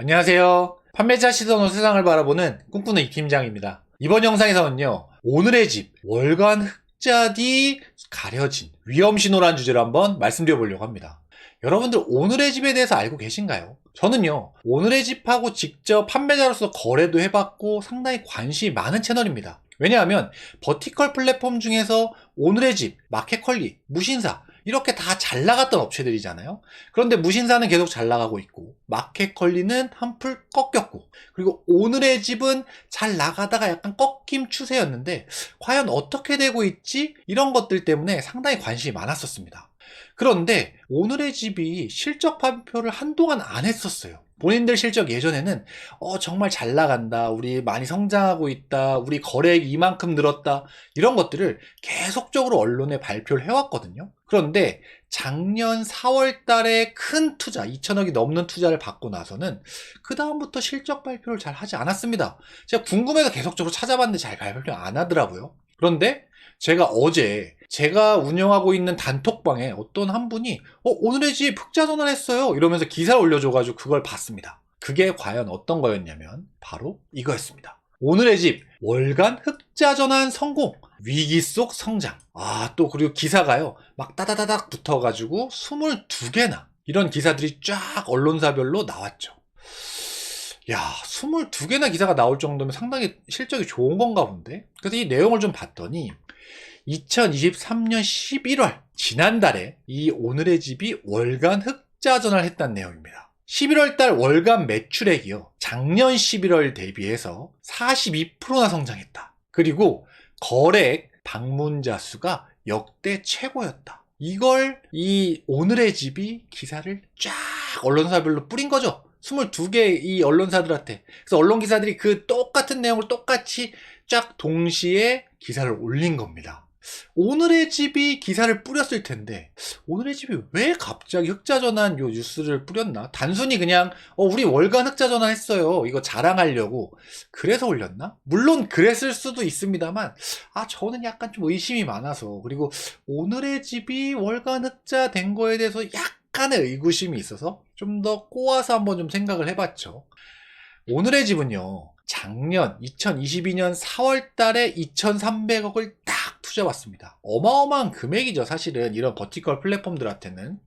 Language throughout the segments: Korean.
안녕하세요. 판매자 시선으로 세상을 바라보는 꿈꾸는 이 팀장입니다. 이번 영상에서는요, 오늘의 집, 월간 흑자디 가려진 위험신호라는 주제로 한번 말씀드려 보려고 합니다. 여러분들 오늘의 집에 대해서 알고 계신가요? 저는요, 오늘의 집하고 직접 판매자로서 거래도 해봤고 상당히 관심이 많은 채널입니다. 왜냐하면 버티컬 플랫폼 중에서 오늘의 집, 마켓컬리, 무신사 이렇게 다 잘 나갔던 업체들이잖아요. 그런데 무신사는 계속 잘 나가고 있고 마켓컬리는 한풀 꺾였고, 그리고 오늘의 집은 잘 나가다가 약간 꺾임 추세였는데 과연 어떻게 되고 있지? 이런 것들 때문에 상당히 관심이 많았었습니다. 그런데 오늘의 집이 실적 발표를 한동안 안 했었어요. 본인들 실적 예전에는 정말 잘 나간다, 우리 많이 성장하고 있다, 우리 거래액 이만큼 늘었다, 이런 것들을 계속적으로 언론에 발표를 해왔거든요. 그런데 작년 4월 달에 큰 투자, 2천억이 넘는 투자를 받고 나서는 그 다음부터 실적 발표를 잘 하지 않았습니다. 제가 궁금해서 계속적으로 찾아봤는데 잘 발표 안 하더라고요. 그런데 제가 어제 제가 운영하고 있는 단톡방에 어떤 한 분이 오늘의 집 흑자 전환했어요 이러면서 기사를 올려줘가지고 그걸 봤습니다. 그게 과연 어떤 거였냐면 바로 이거였습니다. 오늘의 집 월간 흑자 전환 성공, 위기 속 성장. 또 그리고 기사가요 막 따다다닥 붙어가지고 22개나 이런 기사들이 쫙 언론사별로 나왔죠. 야, 22개나 기사가 나올 정도면 상당히 실적이 좋은 건가 본데? 그래서 이 내용을 좀 봤더니 2023년 11월, 지난달에 이 오늘의 집이 월간 흑자 전환을 했다는 내용입니다. 11월 달 월간 매출액이요, 작년 11월 대비해서 42%나 성장했다. 그리고 거래액 방문자 수가 역대 최고였다. 이걸 이 오늘의 집이 기사를 쫙 언론사별로 뿌린 거죠. 22개 이 언론사들한테. 그래서 언론 기사들이 그 똑같은 내용을 똑같이 쫙 동시에 기사를 올린 겁니다. 오늘의 집이 기사를 뿌렸을 텐데 오늘의 집이 왜 갑자기 흑자 전환 요 뉴스를 뿌렸나? 단순히 그냥 우리 월간 흑자 전환 했어요, 이거 자랑하려고 그래서 올렸나? 물론 그랬을 수도 있습니다만 저는 약간 좀 의심이 많아서, 그리고 오늘의 집이 월간 흑자 된 거에 대해서 약간의 의구심이 있어서 좀 더 꼬아서 한번 좀 생각을 해봤죠. 오늘의 집은요, 작년 2022년 4월 달에 2,300억을 딱 투자받습니다. 어마어마한 금액이죠, 사실은 이런 버티컬 플랫폼들한테는.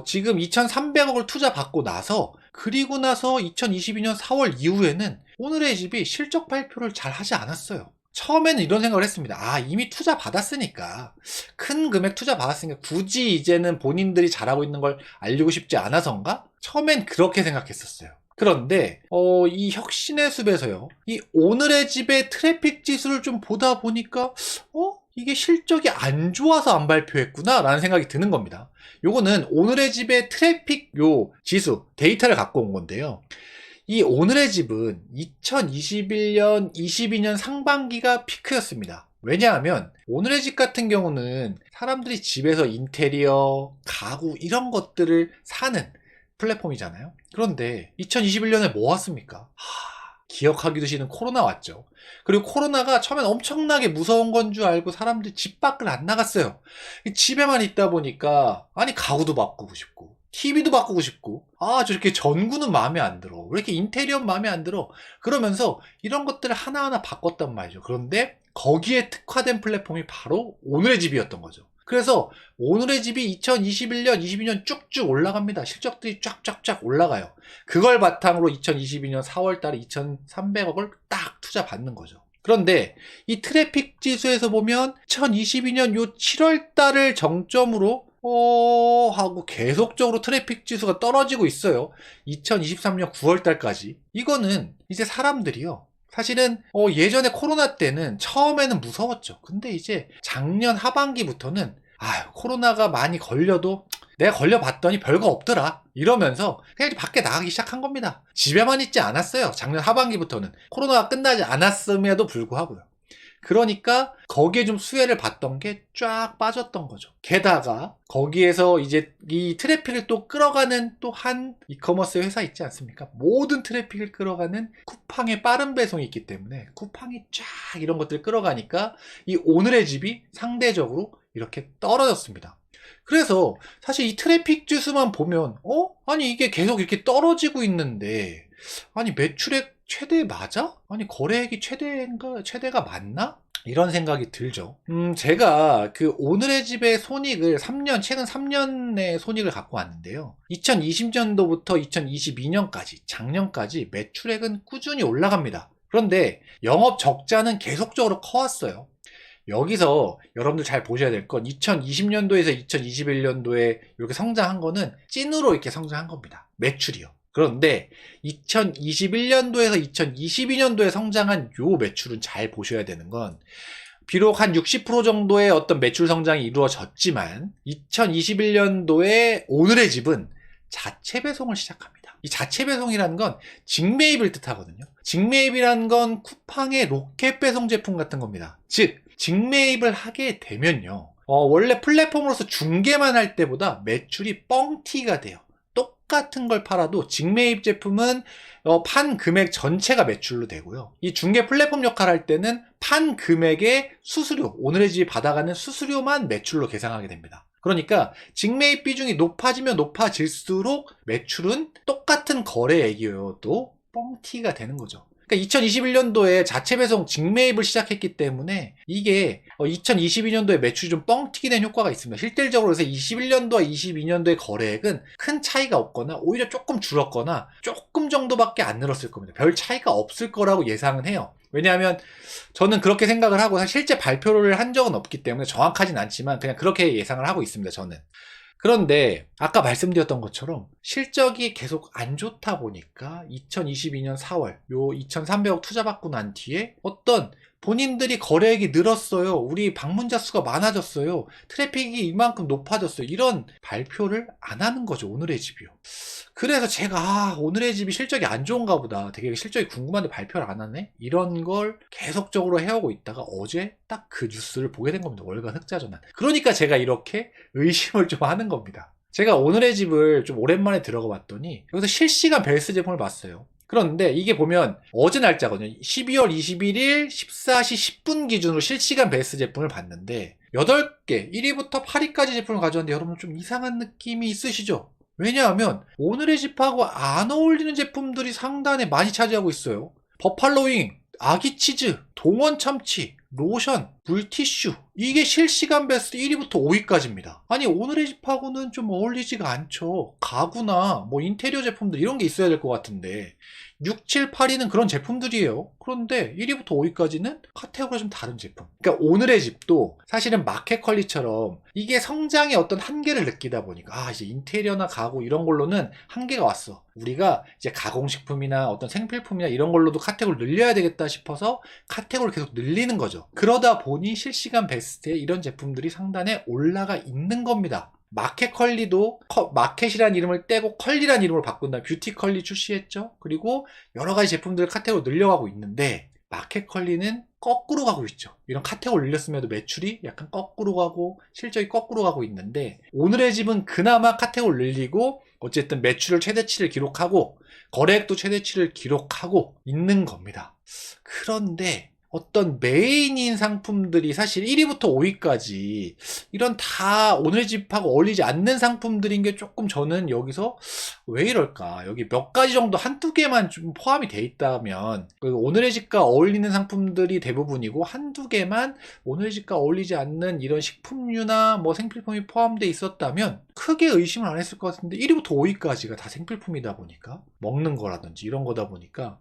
지금 2,300억을 투자받고 나서, 그리고 나서 2022년 4월 이후에는 오늘의 집이 실적 발표를 잘 하지 않았어요. 처음에는 이런 생각을 했습니다. 이미 투자 받았으니까, 큰 금액 투자 받았으니까 굳이 이제는 본인들이 잘하고 있는 걸 알리고 싶지 않아서인가? 처음엔 그렇게 생각했었어요. 그런데 이 혁신의 숲에서요, 이 오늘의 집의 트래픽 지수를 좀 보다 보니까 이게 실적이 안 좋아서 안 발표했구나 라는 생각이 드는 겁니다. 요거는 오늘의 집의 트래픽 요 지수 데이터를 갖고 온 건데요, 이 오늘의 집은 2021년, 22년 상반기가 피크였습니다. 왜냐하면 오늘의 집 같은 경우는 사람들이 집에서 인테리어, 가구 이런 것들을 사는 플랫폼이잖아요. 그런데 2021년에 뭐 왔습니까? 기억하기도 싫은 코로나 왔죠. 그리고 코로나가 처음엔 엄청나게 무서운 건 줄 알고 사람들이 집 밖을 안 나갔어요. 집에만 있다 보니까 가구도 바꾸고 싶고 TV도 바꾸고 싶고 저렇게 전구는 마음에 안 들어, 왜 이렇게 인테리어 마음에 안 들어, 그러면서 이런 것들을 하나하나 바꿨단 말이죠. 그런데 거기에 특화된 플랫폼이 바로 오늘의 집이었던 거죠. 그래서 오늘의 집이 2021년, 22년 쭉쭉 올라갑니다. 실적들이 쫙쫙쫙 올라가요. 그걸 바탕으로 2022년 4월 달에 2,300억을 딱 투자 받는 거죠. 그런데 이 트래픽 지수에서 보면 2022년 요 7월 달을 정점으로 하고 계속적으로 트래픽 지수가 떨어지고 있어요. 2023년 9월 달까지. 이거는 이제 사람들이요, 사실은 예전에 코로나 때는 처음에는 무서웠죠. 근데 이제 작년 하반기부터는 코로나가 많이 걸려도 내가 걸려봤더니 별거 없더라 이러면서 그냥 밖에 나가기 시작한 겁니다. 집에만 있지 않았어요. 작년 하반기부터는 코로나가 끝나지 않았음에도 불구하고요. 그러니까 거기에 좀 수혜를 받던 게 쫙 빠졌던 거죠. 게다가 거기에서 이제 이 트래픽을 또 끌어가는 또 한 이커머스 회사 있지 않습니까? 모든 트래픽을 끌어가는 쿠팡의 빠른 배송이 있기 때문에 쿠팡이 쫙 이런 것들을 끌어가니까 이 오늘의 집이 상대적으로 이렇게 떨어졌습니다. 그래서 사실 이 트래픽 지수만 보면 아니 이게 계속 이렇게 떨어지고 있는데 아니 매출액 최대 맞아? 아니 거래액이 최대가 맞나? 이런 생각이 들죠. 제가 그 오늘의 집의 손익을 최근 3년의 손익을 갖고 왔는데요. 2020년도부터 2022년까지, 작년까지 매출액은 꾸준히 올라갑니다. 그런데 영업 적자는 계속적으로 커왔어요. 여기서 여러분들 잘 보셔야 될 건 2020년도에서 2021년도에 이렇게 성장한 거는 찐으로 이렇게 성장한 겁니다. 매출이요. 그런데 2021년도에서 2022년도에 성장한 요 매출은 잘 보셔야 되는 건 비록 한 60% 정도의 어떤 매출 성장이 이루어졌지만 2021년도에 오늘의 집은 자체 배송을 시작합니다. 이 자체 배송이라는 건 직매입을 뜻하거든요. 직매입이라는 건 쿠팡의 로켓 배송 제품 같은 겁니다. 즉 직매입을 하게 되면요. 원래 플랫폼으로서 중개만 할 때보다 매출이 뻥튀기가 돼요. 똑같은 걸 팔아도 직매입 제품은 판 금액 전체가 매출로 되고요. 이 중개 플랫폼 역할을 할 때는 판 금액의 수수료, 오늘의 집이 받아가는 수수료만 매출로 계산하게 됩니다. 그러니까 직매입 비중이 높아지면 높아질수록 매출은 똑같은 거래액이어도 뻥튀기가 되는 거죠. 그러니까 2021년도에 자체 배송 직매입을 시작했기 때문에 이게 2022년도에 매출이 좀 뻥튀기 된 효과가 있습니다. 실질적으로 그래서 21년도와 22년도의 거래액은 큰 차이가 없거나 오히려 조금 줄었거나 조금 정도밖에 안 늘었을 겁니다. 별 차이가 없을 거라고 예상은 해요. 왜냐하면 저는 그렇게 생각을 하고 실제 발표를 한 적은 없기 때문에 정확하진 않지만 그냥 그렇게 예상을 하고 있습니다. 저는. 그런데 아까 말씀드렸던 것처럼 실적이 계속 안 좋다 보니까 2022년 4월 요 2,300억 투자받고 난 뒤에 어떤 본인들이 거래액이 늘었어요. 우리 방문자 수가 많아졌어요. 트래픽이 이만큼 높아졌어요. 이런 발표를 안 하는 거죠. 오늘의 집이요. 그래서 제가 오늘의 집이 실적이 안 좋은가 보다. 되게 실적이 궁금한데 발표를 안 하네? 이런 걸 계속적으로 해오고 있다가 어제 딱 그 뉴스를 보게 된 겁니다. 월간 흑자 전환. 그러니까 제가 이렇게 의심을 좀 하는 겁니다. 제가 오늘의 집을 좀 오랜만에 들어가 봤더니 여기서 실시간 벨스 제품을 봤어요. 그런데 이게 보면 어제 날짜거든요. 12월 21일 14시 10분 기준으로 실시간 벨스 제품을 봤는데 8개, 1위부터 8위까지 제품을 가져왔는데 여러분 좀 이상한 느낌이 있으시죠? 왜냐하면 오늘의 집하고 안 어울리는 제품들이 상단에 많이 차지하고 있어요. 버팔로잉, 아기치즈, 동원참치, 로션, 물티슈, 이게 실시간 베스트 1위부터 5위까지입니다. 아니 오늘의 집하고는 좀 어울리지가 않죠. 가구나 뭐 인테리어 제품들 이런 게 있어야 될 것 같은데 6, 7, 8위는 그런 제품들이에요. 그런데 1위부터 5위까지는 카테고리가 좀 다른 제품. 그러니까 오늘의 집도 사실은 마켓컬리처럼 이게 성장의 어떤 한계를 느끼다 보니까 이제 인테리어나 가구 이런 걸로는 한계가 왔어. 우리가 이제 가공식품이나 어떤 생필품이나 이런 걸로도 카테고리를 늘려야 되겠다 싶어서 카테고리를 계속 늘리는 거죠. 그러다 보니 실시간 베스트에 이런 제품들이 상단에 올라가 있는 겁니다. 마켓컬리도 마켓이라는 이름을 떼고 컬리라는 이름으로 바꾼 다음에 뷰티컬리 출시했죠. 그리고 여러 가지 제품들을 카테고리로 늘려가고 있는데 마켓컬리는 거꾸로 가고 있죠. 이런 카테고리 늘렸음에도 매출이 약간 거꾸로 가고 실적이 거꾸로 가고 있는데 오늘의 집은 그나마 카테고리 늘리고 어쨌든 매출을 최대치를 기록하고 거래액도 최대치를 기록하고 있는 겁니다. 그런데 어떤 메인인 상품들이 사실 1위부터 5위까지 이런 다 오늘의 집하고 어울리지 않는 상품들인 게 조금 저는 여기서 왜 이럴까? 여기 몇 가지 정도 한두 개만 좀 포함이 돼 있다면 오늘의 집과 어울리는 상품들이 대부분이고 한두 개만 오늘의 집과 어울리지 않는 이런 식품류나 뭐 생필품이 포함돼 있었다면 크게 의심을 안 했을 것 같은데 1위부터 5위까지가 다 생필품이다 보니까 먹는 거라든지 이런 거다 보니까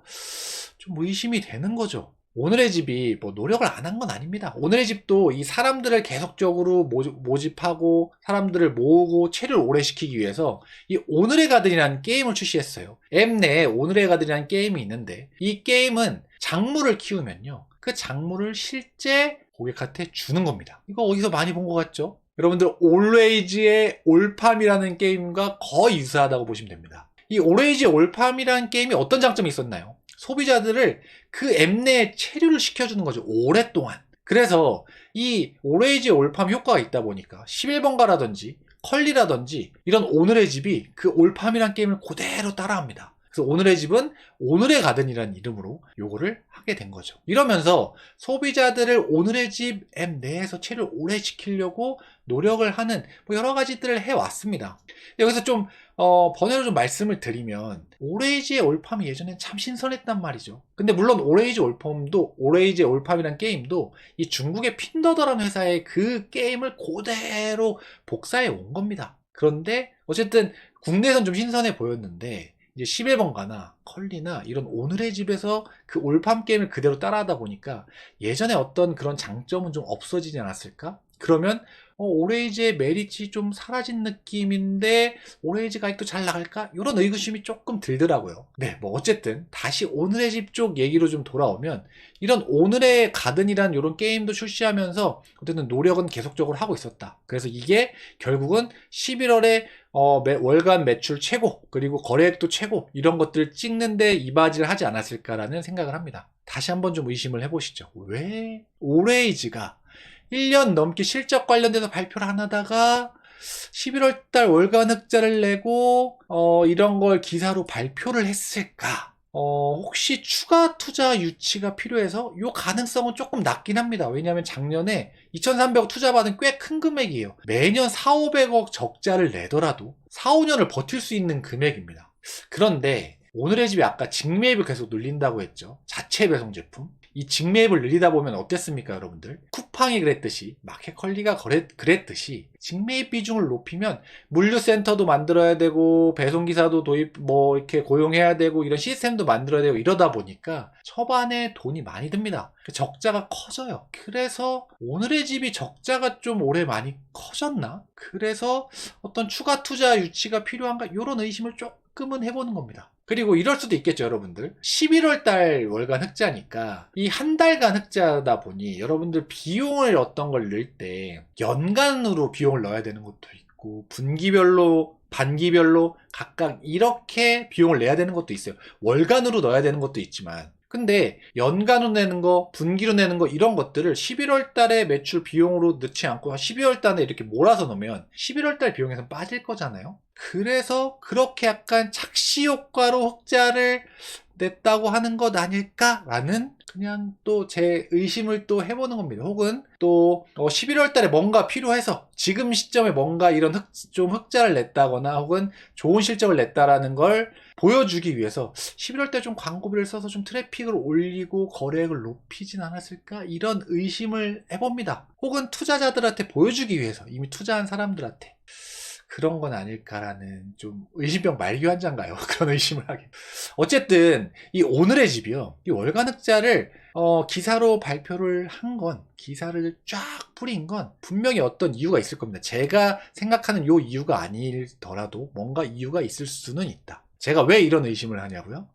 좀 의심이 되는 거죠. 오늘의 집이 뭐 노력을 안 한 건 아닙니다. 오늘의 집도 이 사람들을 계속적으로 모집하고 사람들을 모으고 체류를 오래 시키기 위해서 이 오늘의 가든이라는 게임을 출시했어요. 앱 내에 오늘의 가든이라는 게임이 있는데 이 게임은 작물을 키우면요. 그 작물을 실제 고객한테 주는 겁니다. 이거 어디서 많이 본 것 같죠? 여러분들 올웨이즈의 올팜이라는 게임과 거의 유사하다고 보시면 됩니다. 이 올웨이즈의 올팜이라는 게임이 어떤 장점이 있었나요? 소비자들을 그 앱 내에 체류를 시켜주는 거죠. 오랫동안. 그래서 이 오레이지 올팜 효과가 있다 보니까 11번가라든지 컬리라든지 이런 오늘의 집이 그 올팜이란 게임을 그대로 따라합니다. 그래서 그래서 오늘의 집은 오늘의 가든이라는 이름으로 요거를 하게 된 거죠. 이러면서 소비자들을 오늘의 집 앱 내에서 체를 오래 지키려고 노력을 하는 뭐 여러 가지들을 해왔습니다. 여기서 좀 번외로 좀 말씀을 드리면 오레이지의 올팜이 예전엔 참 신선했단 말이죠. 근데 물론 오레이지의 올팜이란 게임도 이 중국의 핀더더라는 회사의 그 게임을 그대로 복사해 온 겁니다. 그런데 어쨌든 국내에선 좀 신선해 보였는데 이제 11번가나 컬리나 이런 오늘의 집에서 그 올팜 게임을 그대로 따라하다 보니까 예전에 어떤 그런 장점은 좀 없어지지 않았을까? 그러면 오레이지의 메리츠 좀 사라진 느낌인데 오레이지가 아직도 잘 나갈까? 이런 의구심이 조금 들더라고요. 네, 뭐 어쨌든 다시 오늘의 집 쪽 얘기로 좀 돌아오면 이런 오늘의 가든이란 이런 게임도 출시하면서 어쨌든 노력은 계속적으로 하고 있었다. 그래서 이게 결국은 11월에 월간 매출 최고 그리고 거래액도 최고 이런 것들을 찍는데 이바지를 하지 않았을까라는 생각을 합니다. 다시 한번 좀 의심을 해보시죠. 왜 오레이지가 1년 넘게 실적 관련돼서 발표를 안 하다가 11월달 월간 흑자를 내고 이런 걸 기사로 발표를 했을까? 혹시 추가 투자 유치가 필요해서 이 가능성은 조금 낮긴 합니다. 왜냐하면 작년에 2,300억 투자받은 꽤 큰 금액이에요. 매년 4,500억 적자를 내더라도 4, 5년을 버틸 수 있는 금액입니다. 그런데 오늘의 집이 아까 직매입을 계속 늘린다고 했죠. 자체 배송 제품. 이 직매입을 늘리다 보면 어땠습니까, 여러분들? 쿠팡이 그랬듯이, 마켓컬리가 그랬듯이 직매입 비중을 높이면 물류센터도 만들어야 되고 배송기사도 이렇게 고용해야 되고 이런 시스템도 만들어야 되고 이러다 보니까 초반에 돈이 많이 듭니다. 적자가 커져요. 그래서 오늘의 집이 적자가 좀 올해 많이 커졌나? 그래서 어떤 추가 투자 유치가 필요한가? 이런 의심을 조금은 해보는 겁니다. 그리고 이럴 수도 있겠죠, 여러분들. 11월 달 월간 흑자니까 이 한 달간 흑자다 보니 여러분들 비용을 어떤 걸 넣을 때 연간으로 비용을 넣어야 되는 것도 있고 분기별로 반기별로 각각 이렇게 비용을 내야 되는 것도 있어요. 월간으로 넣어야 되는 것도 있지만 근데 연간으로 내는 거, 분기로 내는 거 이런 것들을 11월 달에 매출 비용으로 넣지 않고 12월 달에 이렇게 몰아서 넣으면 11월 달 비용에서 빠질 거잖아요. 그래서 그렇게 약간 착시 효과로 흑자를 냈다고 하는 것 아닐까라는 그냥 또 제 의심을 또 해보는 겁니다. 혹은 또 11월 달에 뭔가 필요해서 지금 시점에 뭔가 이런 좀 흑자를 냈다거나 혹은 좋은 실적을 냈다라는 걸 보여주기 위해서 11월 때 좀 광고비를 써서 좀 트래픽을 올리고 거래액을 높이진 않았을까? 이런 의심을 해봅니다. 혹은 투자자들한테 보여주기 위해서 이미 투자한 사람들한테 그런 건 아닐까라는 좀 의심병 말기 환자인가요? 그런 의심을 하게. 어쨌든 이 오늘의 집이요. 이 월간 흑자를 기사로 발표를 한 건 기사를 쫙 뿌린 건 분명히 어떤 이유가 있을 겁니다. 제가 생각하는 요 이유가 아니더라도 뭔가 이유가 있을 수는 있다. 제가 왜 이런 의심을 하냐고요?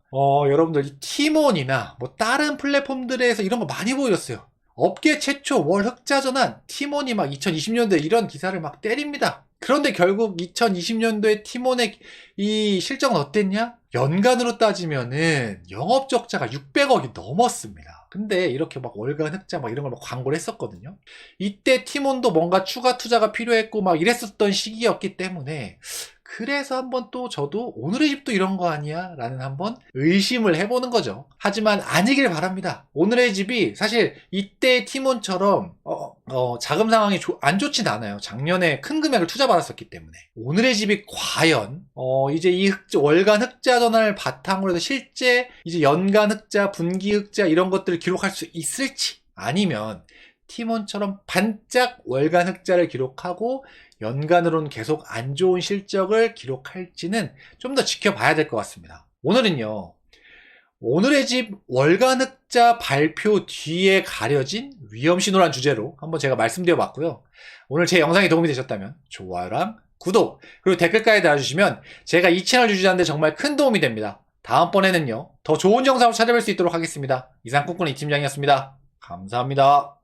여러분들 이 티몬이나 뭐 다른 플랫폼들에서 이런 거 많이 보였어요. 업계 최초 월 흑자 전환 티몬이 막 2020년도에 이런 기사를 막 때립니다. 그런데 결국 2020년도에 티몬의 이 실적은 어땠냐? 연간으로 따지면은 영업 적자가 600억이 넘었습니다. 근데 이렇게 막 월간 흑자 막 이런 걸 막 광고를 했었거든요. 이때 티몬도 뭔가 추가 투자가 필요했고 막 이랬었던 시기였기 때문에 그래서 한번 또 저도 오늘의 집도 이런 거 아니야? 라는 한번 의심을 해보는 거죠. 하지만 아니길 바랍니다. 오늘의 집이 사실 이때 티몬처럼 자금 상황이 안 좋진 않아요. 작년에 큰 금액을 투자받았었기 때문에. 오늘의 집이 과연 이제 이 월간 흑자 전환을 바탕으로 해서 실제 이제 연간 흑자, 분기 흑자 이런 것들을 기록할 수 있을지 아니면 티몬처럼 반짝 월간 흑자를 기록하고 연간으로는 계속 안 좋은 실적을 기록할지는 좀 더 지켜봐야 될 것 같습니다. 오늘은요. 오늘의 집 월간 흑자 발표 뒤에 가려진 위험신호란 주제로 한번 제가 말씀드려 봤고요. 오늘 제 영상이 도움이 되셨다면 좋아요랑 구독 그리고 댓글까지 달아주시면 제가 이 채널 유지하는데 정말 큰 도움이 됩니다. 다음번에는요. 더 좋은 영상으로 찾아뵐 수 있도록 하겠습니다. 이상 꿈꾸는 이팀장이었습니다. 감사합니다.